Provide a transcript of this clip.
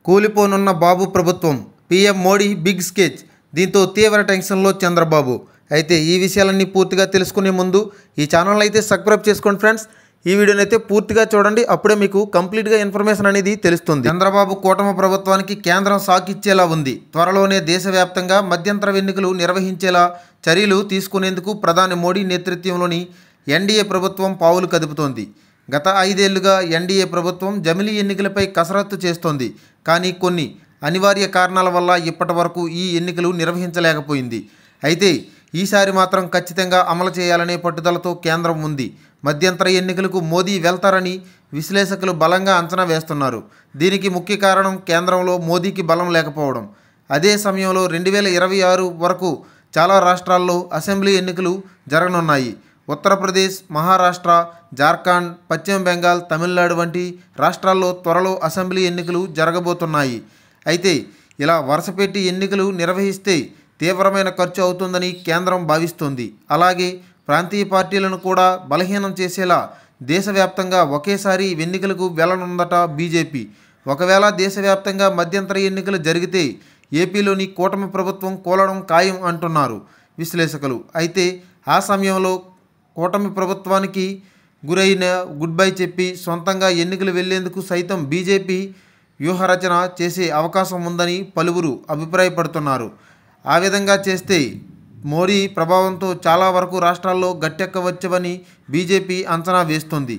కూలిపోనున్న బాబు ప్రభుత్వం, PM Modi big sketch. దీంతో తీవ్ర టెన్షన్లో చంద్రబాబు. అయితే ఈ విషయాలన్నీ పూర్తిగా తెలుసుకునే ముందు ఈ ఛానల్ అయితే సబ్స్క్రైబ్ చేసుకోండి ఫ్రెండ్స్. ఈ వీడియోని అయితే పూర్తిగా చూడండి, అప్పుడే మీకు కంప్లీట్గా ఇన్ఫర్మేషన్ అనేది తెలుస్తుంది. చంద్రబాబు కూటమి ప్రభుత్వానికి కేంద్రం షాక్ ఇచ్చేలా ఉంది. త్వరలోనే దేశవ్యాప్తంగా మధ్యంతర ఎన్నికలు నిర్వహించేలా చర్యలు తీసుకునేందుకు ప్రధాని మోడీ నేతృత్వంలోని ఎన్డీఏ ప్రభుత్వం పావులు కదుపుతోంది. గత 5 ఏళ్లుగా ఎన్డీఏ ప్రభుత్వం జమిలీ ఎన్నికలపై కసరత్తు చేస్తోంది. కానీ కొన్ని అనివార్య కారణాల వల్ల ఇప్పటి వరకు ఈ ఎన్నికలు నిర్వహించలేకపోయింది. అయితే ఈసారి మాత్రం ఖచ్చితంగా అమలు చేయాలనే పట్టుదలతో కేంద్రం ఉంది. మధ్యంతర ఎన్నికలకు మోదీ వెళ్తారని విశ్లేషకులు బలంగా అంచనా వేస్తున్నారు. దీనికి ముఖ్య కారణం కేంద్రంలో మోదీకి బలం లేకపోవడం. అదే సమయంలో 2026 వరకు చాలా రాష్ట్రాల్లో అసెంబ్లీ ఎన్నికలు జరగనున్నాయి. ఉత్తరప్రదేశ్, మహారాష్ట్ర, జార్ఖండ్, పశ్చిమ బెంగాల్, తమిళనాడు వంటి రాష్ట్రాల్లో త్వరలో అసెంబ్లీ ఎన్నికలు జరగబోతున్నాయి. అయితే ఇలా వరుసపెట్టి ఎన్నికలు నిర్వహిస్తే తీవ్రమైన ఖర్చు అవుతుందని కేంద్రం భావిస్తోంది. అలాగే ప్రాంతీయ పార్టీలను కూడా బలహీనం చేసేలా దేశవ్యాప్తంగా ఒకేసారి ఎన్నికలకు వెళ్లనుందట బీజేపీ. ఒకవేళ దేశవ్యాప్తంగా మధ్యంతర ఎన్నికలు జరిగితే ఏపీలోని కూటమి ప్రభుత్వం కూలడం ఖాయం అంటున్నారు విశ్లేషకులు. అయితే ఆ సమయంలో కూటమి ప్రభుత్వానికి గురైన గుడ్ బై చెప్పి సొంతంగా ఎన్నికలు వెళ్లేందుకు సైతం బీజేపీ వ్యూహరచన చేసే అవకాశం ఉందని పలువురు అభిప్రాయపడుతున్నారు. ఆ విధంగా చేస్తే మోడీ ప్రభావంతో చాలా వరకు రాష్ట్రాల్లో గట్టెక్కవచ్చని బీజేపీ అంచనా వేస్తోంది.